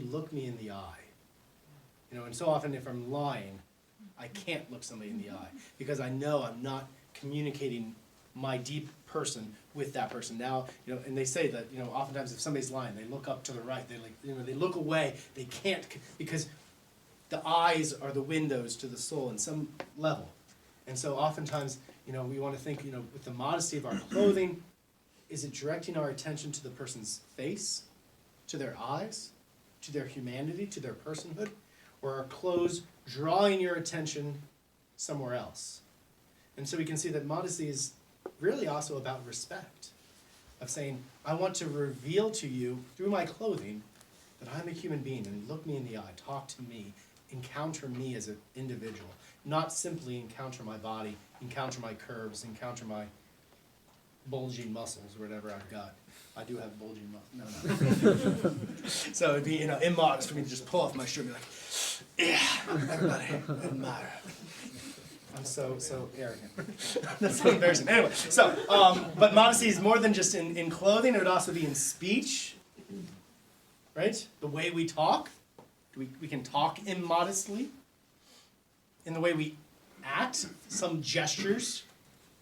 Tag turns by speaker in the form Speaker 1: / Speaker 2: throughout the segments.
Speaker 1: look me in the eye. And so often if I'm lying, I can't look somebody in the eye because I know I'm not communicating my deep person with that person. Now, and they say that, oftentimes if somebody's lying, they look up to the right, they look away, they can't, because the eyes are the windows to the soul in some level. And so oftentimes, we want to think, with the modesty of our clothing, is it directing our attention to the person's face, to their eyes, to their humanity, to their personhood, or are clothes drawing your attention somewhere else? And so we can see that modesty is really also about respect, of saying, I want to reveal to you through my clothing that I'm a human being, and look me in the eye, talk to me, encounter me as an individual, not simply encounter my body, encounter my curves, encounter my bulging muscles, whatever I've got. I do have bulging muscles. No. So it'd be, immodest for me to just pull off my shirt and be like, yeah, everybody admire it. I'm so arrogant. That's so embarrassing. Anyway, but modesty is more than just in clothing. It would also be in speech, right? The way we talk. We can talk immodestly. In the way we act, some gestures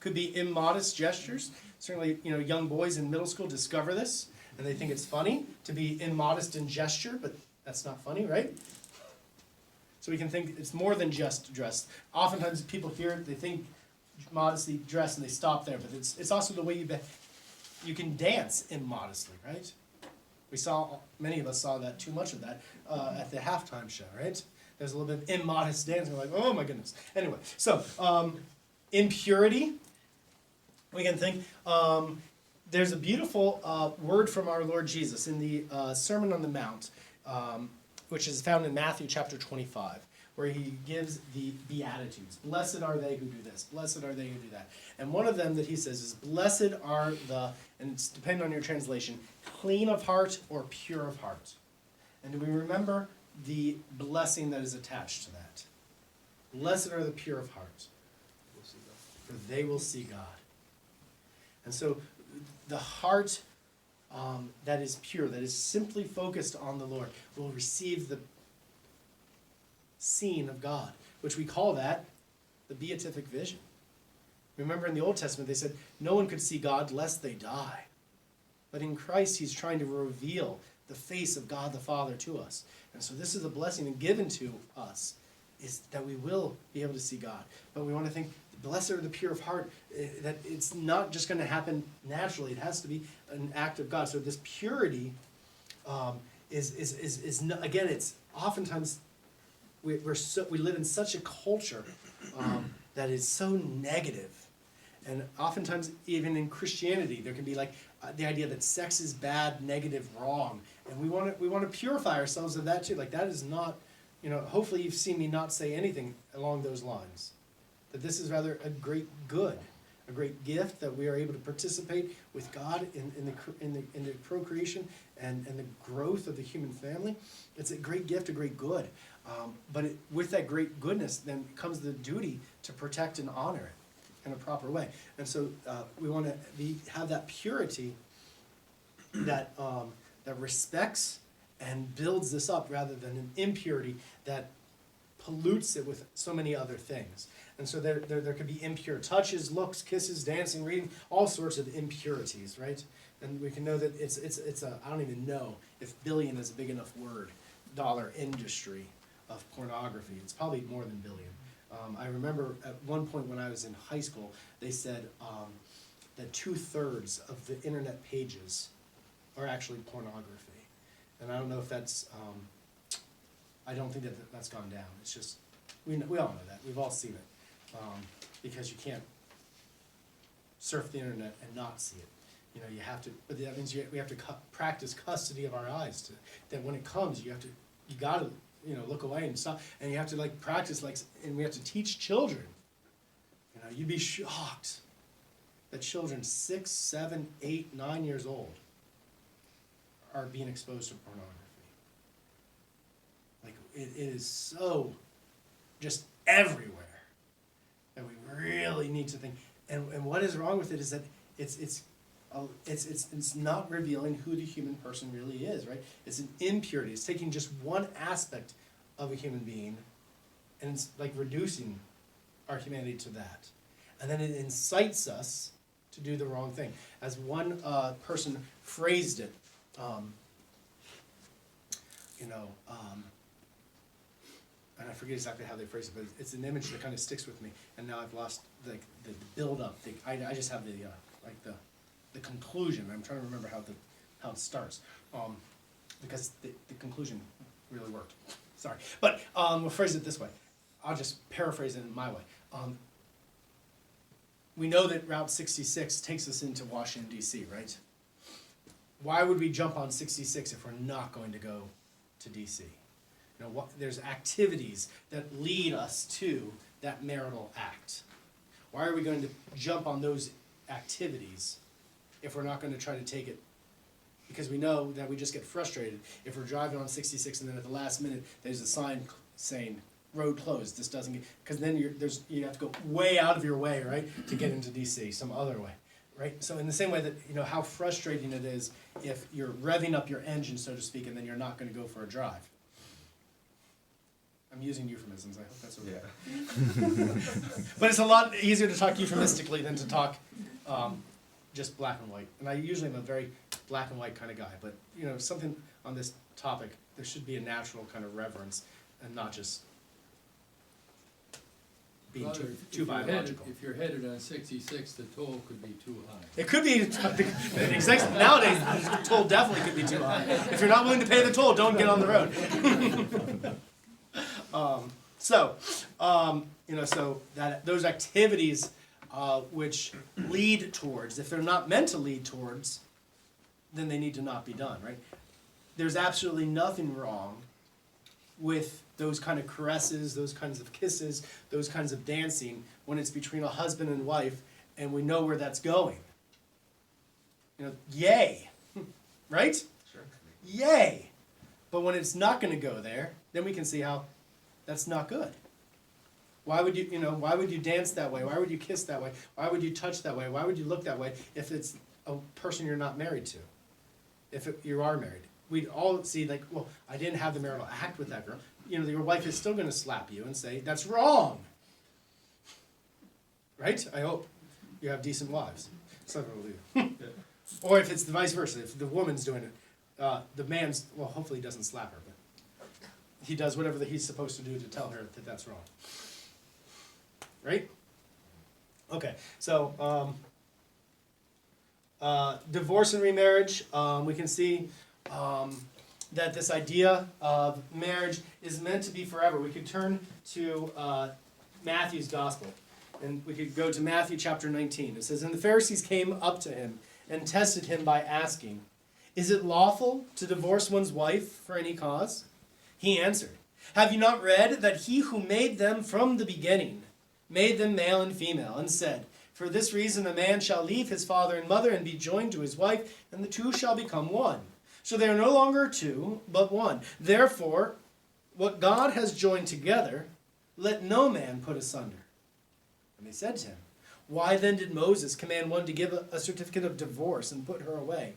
Speaker 1: could be immodest gestures. Certainly, young boys in middle school discover this, and they think it's funny to be immodest in gesture, but that's not funny, right? So we can think it's more than just dress. Oftentimes people hear it, they think modesty, dress, and they stop there, but it's also the way you can dance immodestly, right? Many of us saw that, too much of that, at the halftime show, right? There's a little bit of immodest dancing, we're like, oh my goodness. Anyway, so impurity, we can think, there's a beautiful word from our Lord Jesus in the Sermon on the Mount, which is found in Matthew chapter 25, where he gives the Beatitudes. Blessed are they who do this. Blessed are they who do that. And one of them that he says is, blessed are the, and it's depending on your translation, clean of heart or pure of heart. And do we remember the blessing that is attached to that? Blessed are the pure of heart, for they will see God. And so the heart that is pure, that is simply focused on the Lord, will receive the scene of God, which we call that the beatific vision. Remember in the Old Testament they said no one could see God lest they die. But in Christ he's trying to reveal the face of God the Father to us. And so this is a blessing given to us, is that we will be able to see God. But we want to think, blessed are the pure of heart, that it's not just going to happen naturally. It has to be an act of God. So this purity is not, again, it's oftentimes we live in such a culture that is so negative. And oftentimes, even in Christianity, there can be like the idea that sex is bad, negative, wrong. And we want to purify ourselves of that too. Like that is not, hopefully you've seen me not say anything along those lines. That this is rather a great good, a great gift that we are able to participate with God in the procreation and the growth of the human family. It's a great gift, a great good. But with that great goodness, then comes the duty to protect and honor it in a proper way. And so we want to have that purity that respects and builds this up, rather than an impurity that pollutes it with so many other things. And so there could be impure touches, looks, kisses, dancing, reading, all sorts of impurities, right? And we can know that it's a, I don't even know if billion is a big enough word, dollar industry of pornography. It's probably more than billion. I remember at one point when I was in high school, they said that 2/3 of the internet pages are actually pornography. And I don't know if that's, I don't think that's gone down. It's just, we all know that. We've all seen it. Because you can't surf the internet and not see it. You have to, but that means we have to practice custody of our eyes. That when it comes, you got to, look away and stop. And you have to practice, and we have to teach children. You'd be shocked that children 6, 7, 8, 9 years old are being exposed to pornography. It is so just everywhere. And we really need to think. And what is wrong with it is that it's it's not revealing who the human person really is, right? It's an impurity. It's taking just one aspect of a human being, and it's like reducing our humanity to that. And then it incites us to do the wrong thing. As one person phrased it, and I forget exactly how they phrased it, but it's an image that kind of sticks with me. And now I've lost the build up. I just have the conclusion. I'm trying to remember how it starts, because the conclusion really worked. Sorry, but we'll phrase it this way. I'll just paraphrase it in my way. We know that Route 66 takes us into Washington, D.C., right? Why would we jump on 66 if we're not going to go to D.C.? There's activities that lead us to that marital act. Why are we going to jump on those activities if we're not going to try to take it? Because we know that we just get frustrated if we're driving on 66 and then at the last minute there's a sign saying road closed. This doesn't get, because then you have to go way out of your way, right, to get into DC some other way, right? So in the same way that how frustrating it is if you're revving up your engine, so to speak, and then you're not going to go for a drive. I'm using euphemisms. I hope that's okay. But it's a lot easier to talk euphemistically than to talk just black and white. And I usually am a very black and white kind of guy. But something on this topic, there should be a natural kind of reverence, and not just being too biological.
Speaker 2: If you're headed on 66, the toll could be too high.
Speaker 1: It could be. Nowadays, the toll definitely could be too high. If you're not willing to pay the toll, don't get on the road. So that those activities which lead towards, if they're not meant to lead towards, then they need to not be done, right? There's absolutely nothing wrong with those kind of caresses, those kinds of kisses, those kinds of dancing when it's between a husband and wife and we know where that's going. Yay, right?
Speaker 3: Sure.
Speaker 1: Yay. But when it's not going to go there, then we can see how that's not good. Why would you dance that way? Why would you kiss that way? Why would you touch that way? Why would you look that way if it's a person you're not married to? You are married. We'd all see well, I didn't have the marital act with that girl. Your wife is still going to slap you and say, that's wrong. Right? I hope you have decent wives. Several of you. Or if it's the vice versa, if the woman's doing it, the man's, hopefully he doesn't slap her, but he does whatever he's supposed to do to tell her that that's wrong. Right? Okay, so divorce and remarriage, we can see that this idea of marriage is meant to be forever. We could turn to Matthew's Gospel, and we could go to Matthew chapter 19. It says, "And the Pharisees came up to him and tested him by asking, 'Is it lawful to divorce one's wife for any cause?' He answered, 'Have you not read that he who made them from the beginning made them male and female, and said, For this reason a man shall leave his father and mother and be joined to his wife, and the two shall become one. So they are no longer two, but one. Therefore, what God has joined together, let no man put asunder.' And they said to him, 'Why then did Moses command one to give a certificate of divorce and put her away?'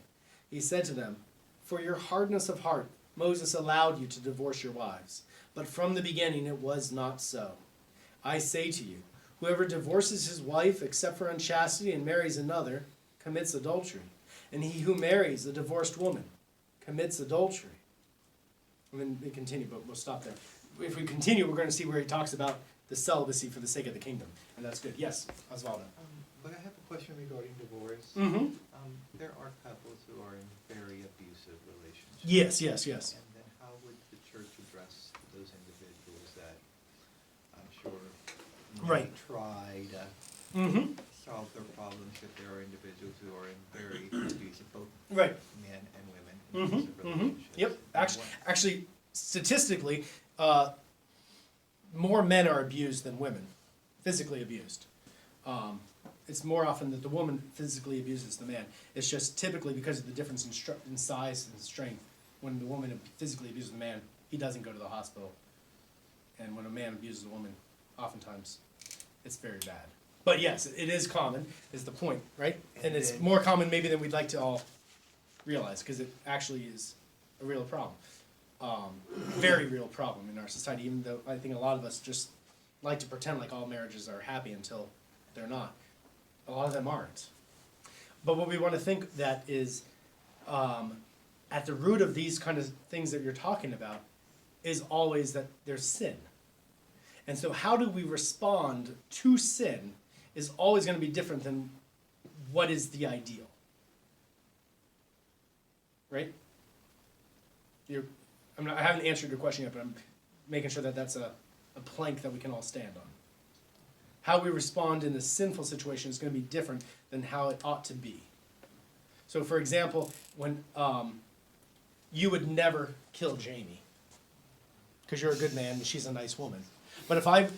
Speaker 1: He said to them, 'For your hardness of heart Moses allowed you to divorce your wives, but from the beginning it was not so. I say to you, whoever divorces his wife except for unchastity and marries another commits adultery. And he who marries a divorced woman commits adultery.'" And then we continue, but we'll stop there. If we continue, we're going to see where he talks about the celibacy for the sake of the kingdom. And that's good. Yes, Osvaldo.
Speaker 3: But I have a question regarding divorce.
Speaker 1: Mm-hmm.
Speaker 3: There are couples who are in very abusive relationships.
Speaker 1: Yes.
Speaker 3: And then how would the church address those individuals that I'm sure
Speaker 1: Right.
Speaker 3: try to solve their problems if there are individuals who are in very abusive, both
Speaker 1: Right.
Speaker 3: men and women, in abusive relationships?
Speaker 1: Yep.
Speaker 3: And
Speaker 1: Actually, statistically, more men are abused than women, physically abused. It's more often that the woman physically abuses the man. It's just typically because of the difference in size and strength. When the woman physically abuses the man, he doesn't go to the hospital. And when a man abuses a woman, oftentimes it's very bad. But yes, it is common, is the point, right? And it's
Speaker 3: And-
Speaker 1: more common maybe than we'd like to all realize, because it actually is a real problem. Very real problem in our society, even though I think a lot of us just like to pretend like all marriages are happy until they're not. A lot of them aren't. But what we want to think that is, at the root of these kind of things that you're talking about is always that there's sin. And so how do we respond to sin is always going to be different than what is the ideal. Right? I haven't answered your question yet, but I'm making sure that that's a plank that we can all stand on. How we respond in the sinful situation is going to be different than how it ought to be. So, for example, when you would never kill Jamie because you're a good man and she's a nice woman. But if I,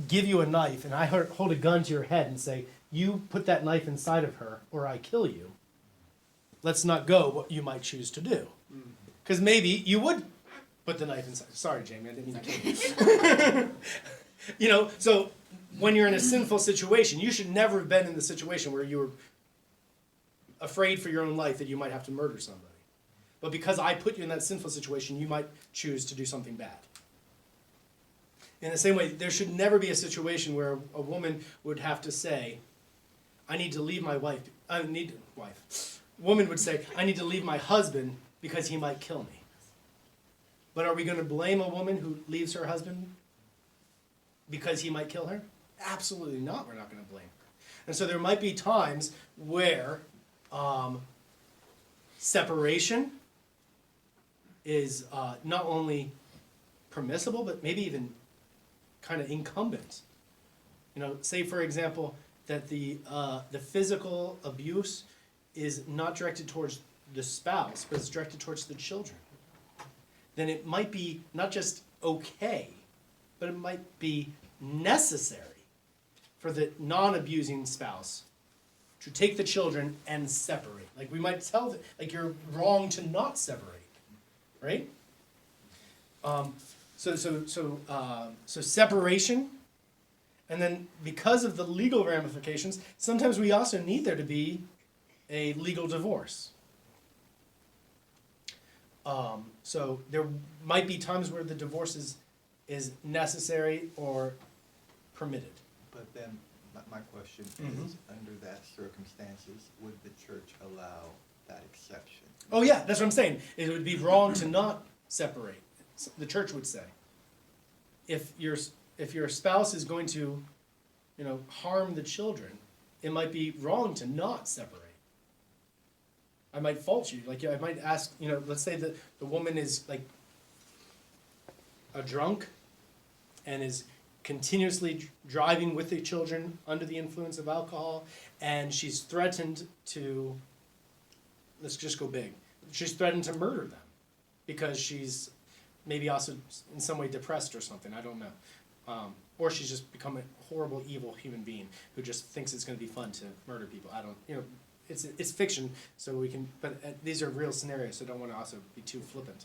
Speaker 1: give you a knife and I hold a gun to your head and say, you put that knife inside of her or I kill you, let's not go what you might choose to do. Because maybe you would put the knife inside. Sorry, Jamie, I didn't mean to kill you. So when you're in a sinful situation, you should never have been in the situation where you were afraid for your own life that you might have to murder somebody. But because I put you in that sinful situation, you might choose to do something bad. In the same way, there should never be a situation where a woman would have to say, I need to leave my wife. Woman would say, I need to leave my husband because he might kill me. But are we going to blame a woman who leaves her husband because he might kill her? Absolutely not. We're not going to blame her. And so there might be times where separation is not only permissible, but maybe even kind of incumbent. Say for example that the physical abuse is not directed towards the spouse, but it's directed towards the children. Then it might be not just okay, but it might be necessary for the non-abusing spouse to take the children and separate. Like we might tell them, like you're wrong to not separate, right? So separation, and then because of the legal ramifications, sometimes we also need there to be a legal divorce. So there might be times where the divorce is necessary or permitted.
Speaker 3: But then, my question is, under that circumstances, would the church allow that exception?
Speaker 1: Oh yeah, that's what I'm saying. It would be wrong to not separate. The church would say, if your spouse is going to, harm the children, it might be wrong to not separate. I might fault you. Like I might ask, let's say that the woman is like a drunk and is continuously driving with the children under the influence of alcohol, and she's threatened to, let's just go big, she's threatened to murder them because she's maybe also in some way depressed or something, I don't know. Or she's just become a horrible, evil human being who just thinks it's going to be fun to murder people. It's fiction, so we can, but these are real scenarios, so I don't want to also be too flippant.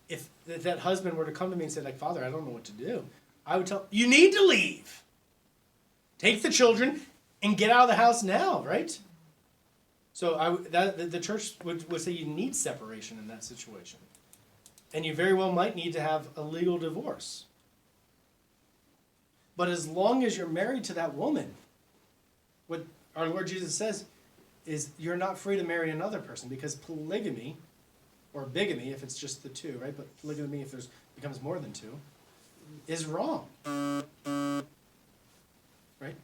Speaker 1: If that husband were to come to me and say, like, Father, I don't know what to do, I would tell, you need to leave. Take the children and get out of the house now, right? So the church would say you need separation in that situation. And you very well might need to have a legal divorce. But as long as you're married to that woman, what our Lord Jesus says is you're not free to marry another person, because polygamy, or bigamy if it's just the two, right? But polygamy if there's becomes more than two, is wrong. Right?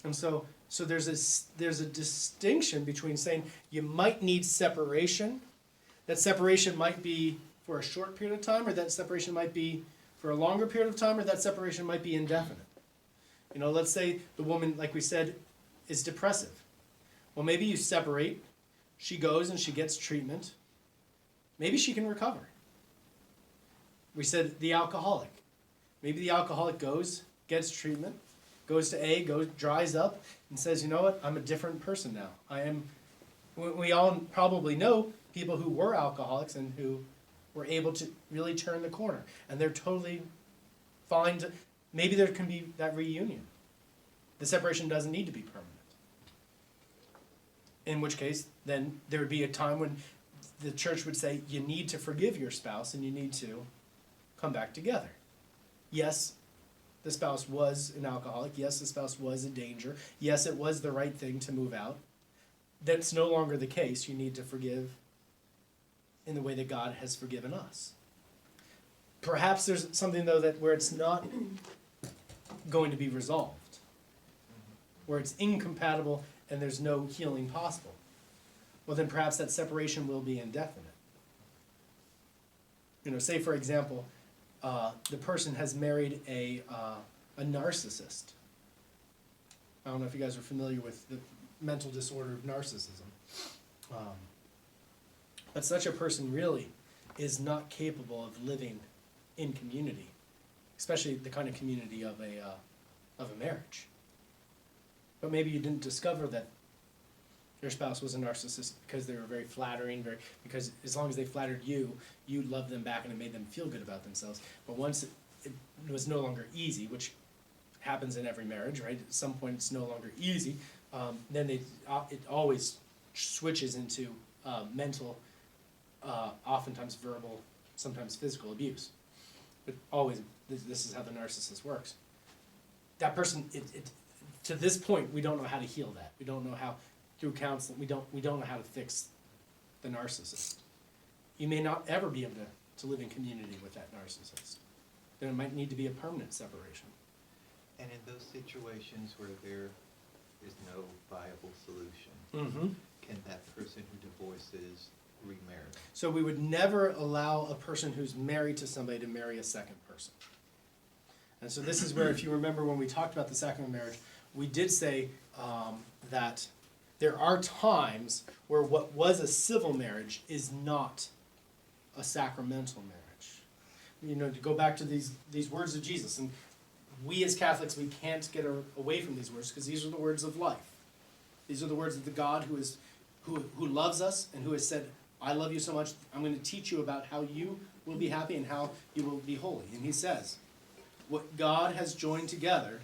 Speaker 1: And so there's a distinction between saying you might need separation. That separation might be for a short period of time, or that separation might be for a longer period of time, or that separation might be indefinite. Let's say the woman, like we said, is depressive. Well, maybe you separate. She goes and she gets treatment. Maybe she can recover. We said the alcoholic. Maybe the alcoholic goes, gets treatment, goes to A, dries up, and says, you know what, I'm a different person now. We all probably know people who were alcoholics and who were able to really turn the corner. And they're totally fine. maybe there can be that reunion. The separation doesn't need to be permanent. In which case, then there would be a time when the church would say, you need to forgive your spouse and you need to come back together. Yes, the spouse was an alcoholic. Yes, the spouse was a danger. Yes, it was the right thing to move out. That's no longer the case. You need to forgive in the way that God has forgiven us. Perhaps there's something, though, that where it's not going to be resolved, where it's incompatible and there's no healing possible. Well, then perhaps that separation will be indefinite. Say, for example, the person has married a narcissist. I don't know if you guys are familiar with the mental disorder of narcissism. But such a person really is not capable of living in community, especially the kind of community of a marriage. But maybe you didn't discover that your spouse was a narcissist because they were very flattering, because as long as they flattered you, you loved them back and it made them feel good about themselves. But once it was no longer easy, which happens in every marriage, right? At some point it's no longer easy, then it always switches into mental, oftentimes verbal, sometimes physical abuse. But always, this is how the narcissist works. That person, to this point, we don't know how to heal that. We don't know how, through counseling, we don't know how to fix the narcissist. You may not ever be able to live in community with that narcissist. Then it might need to be a permanent separation.
Speaker 3: And in those situations where there is no viable solution,
Speaker 1: Mm-hmm.
Speaker 3: can that person who divorces remarry?
Speaker 1: So we would never allow a person who's married to somebody to marry a second person. And so this is where, if you remember when we talked about the sacrament of marriage, we did say that there are times where what was a civil marriage is not a sacramental marriage. To go back to these words of Jesus, and we as Catholics, we can't get away from these words because these are the words of life. These are the words of the God who loves us and who has said, I love you so much, I'm going to teach you about how you will be happy and how you will be holy. And he says, what God has joined together,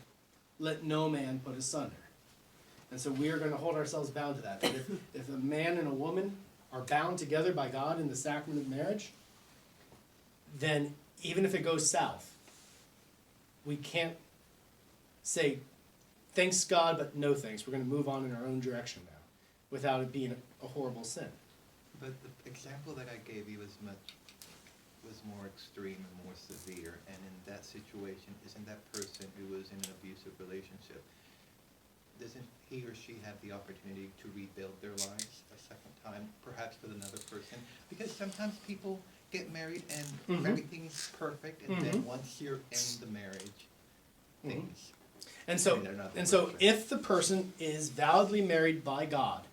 Speaker 1: let no man put asunder. And so we are going to hold ourselves bound to that. That if a man and a woman are bound together by God in the sacrament of marriage, then even if it goes south, we can't say, thanks God, but no thanks. We're going to move on in our own direction now, without it being a horrible sin.
Speaker 3: But the example that I gave you was more extreme and more severe, and in that situation, isn't that person who was in an abusive relationship, doesn't he or she have the opportunity to rebuild their lives a second time, perhaps with another person? Because sometimes people get married and
Speaker 1: Mhm.
Speaker 3: everything's perfect, and then once you're in the marriage, things.
Speaker 1: And so,
Speaker 3: they're not perfect.
Speaker 1: if the person is validly married by God,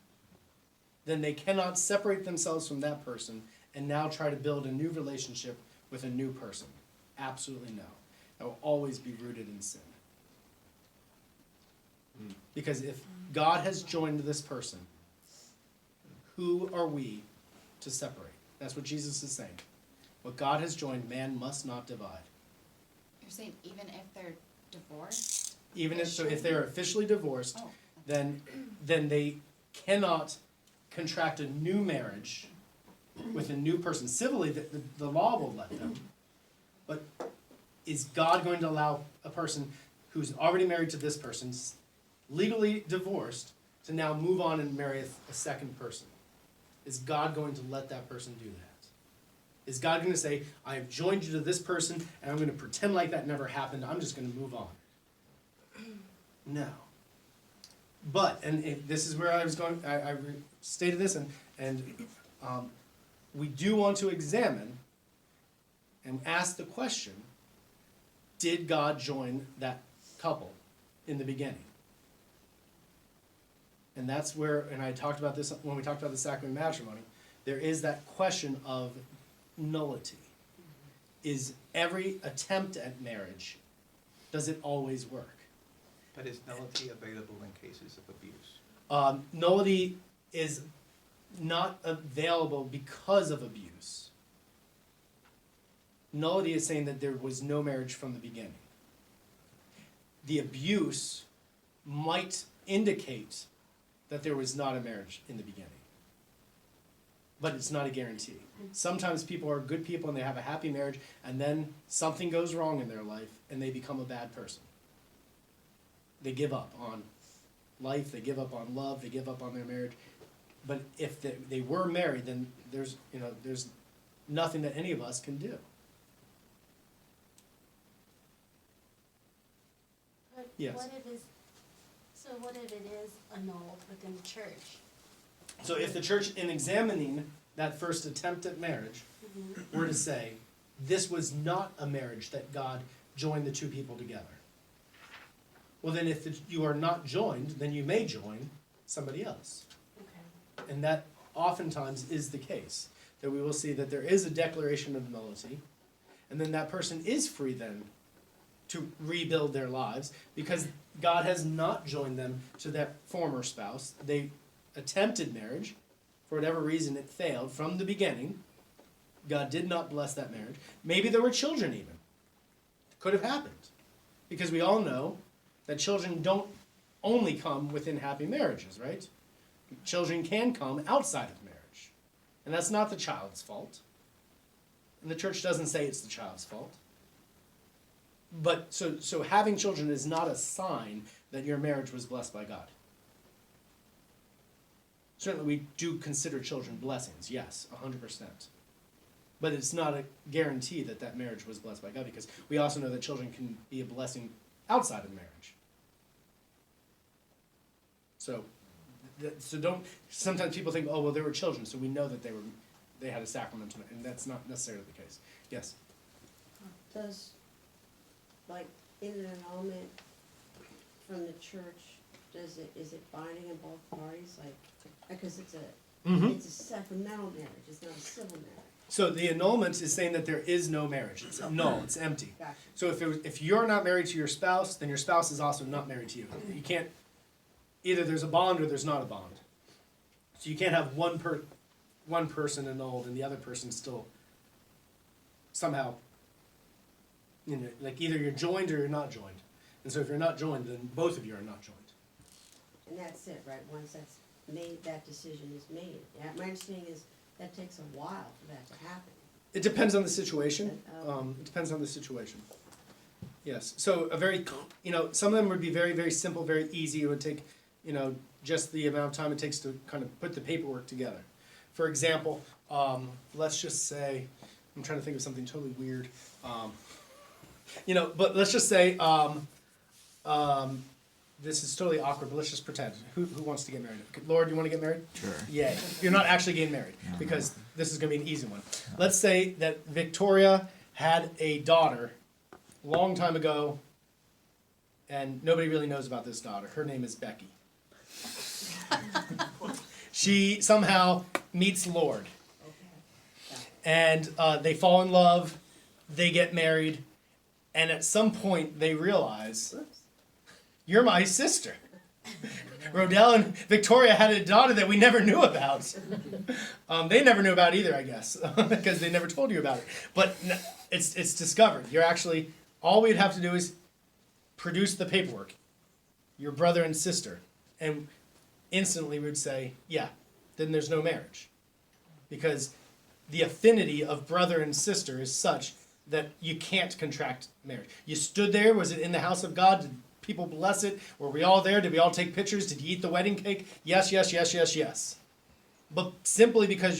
Speaker 1: then they cannot separate themselves from that person and now try to build a new relationship with a new person. Absolutely no. That will always be rooted in sin. Because if God has joined this person, who are we to separate? That's what Jesus is saying. What God has joined, man must not divide.
Speaker 4: You're saying even if they're divorced?
Speaker 1: Even if they're officially divorced,
Speaker 4: Oh,
Speaker 1: then they cannot contract a new marriage with a new person. Civilly, the law will let them. But is God going to allow a person who's already married to this person, legally divorced, to now move on and marry a second person? Is God going to let that person do that? Is God going to say, I have joined you to this person, and I'm going to pretend like that never happened, I'm just going to move on? No. But, and this is where I was going, I stated this, and we do want to examine and ask the question, did God join that couple in the beginning? And that's where, and I talked about this when we talked about the sacrament of matrimony, there is that question of nullity. Is every attempt at marriage, does it always work?
Speaker 3: But is nullity available in cases of abuse?
Speaker 1: Nullity is not available because of abuse. Nullity is saying that there was no marriage from the beginning. the abuse might indicate that there was not a marriage in the beginning. But it's not a guarantee. Sometimes people are good people and they have a happy marriage, and then something goes wrong in their life and they become a bad person. They give up on life, they give up on love, they give up on their marriage. But if they were married, then there's nothing that any of us can do.
Speaker 5: But
Speaker 1: Yes.
Speaker 5: what if it is annulled within the church?
Speaker 1: So if the church, in examining that first attempt at marriage, were to say, this was not a marriage that God joined the two people together. Well, then if you are not joined, then you may join somebody else.
Speaker 5: Okay.
Speaker 1: And that oftentimes is the case. That we will see that there is a declaration of nullity, and then that person is free then to rebuild their lives, because God has not joined them to their former spouse. They attempted marriage. For whatever reason, it failed from the beginning. God did not bless that marriage. Maybe there were children even. Could have happened. Because we all know that children don't only come within happy marriages, right? Children can come outside of marriage. And that's not the child's fault. And the church doesn't say it's the child's fault. But so having children is not a sign that your marriage was blessed by God. Certainly we do consider children blessings, yes, 100%. But it's not a guarantee that that marriage was blessed by God, because we also know that children can be a blessing outside of marriage. So don't, sometimes people think, oh, well, there were children, so we know that they had a sacrament, and that's not necessarily the case. Yes?
Speaker 6: Does, like, in an annulment from the church, is it binding on both parties? Like, because it's a sacramental marriage, it's not a civil marriage.
Speaker 1: So the annulment is saying that there is no marriage. It's null, it's empty.
Speaker 6: Gotcha.
Speaker 1: So if you're not married to your spouse, then your spouse is also not married to you. You can't, either there's a bond or there's not a bond. So you can't have one person annulled and the other person still somehow, like either you're joined or you're not joined. And so if you're not joined, then both of you are not joined.
Speaker 6: And that's it, right? Once that's made, that decision is made. Yeah, my understanding is that takes a while for that to happen.
Speaker 1: It depends on the situation. It depends on the situation. Yes. So a very, some of them would be very, very simple, very easy. It would take, just the amount of time it takes to kind of put the paperwork together. For example, let's just say, I'm trying to think of something totally weird. But let's just say, this is totally awkward, but let's just pretend. Who wants to get married? Okay, Lord, you want to get married?
Speaker 7: Sure.
Speaker 1: Yay. You're not actually getting married, because this is going to be an easy one. Let's say that Victoria had a daughter a long time ago, and nobody really knows about this daughter. Her name is Becky. She somehow meets Lord,
Speaker 6: Okay.
Speaker 1: and they fall in love, they get married, and at some point they realize,
Speaker 6: Whoops.
Speaker 1: you're my sister. Rodell and Victoria had a daughter that we never knew about. They never knew about either, I guess, because they never told you about it. But it's discovered. You're actually, all we'd have to do is produce the paperwork. Your brother and sister. And instantly we'd say, yeah, then there's no marriage. Because the affinity of brother and sister is such that you can't contract marriage. You stood there, was it in the house of God? Did people bless it? Were we all there? Did we all take pictures? Did you eat the wedding cake? Yes, yes, yes, yes, yes. But simply because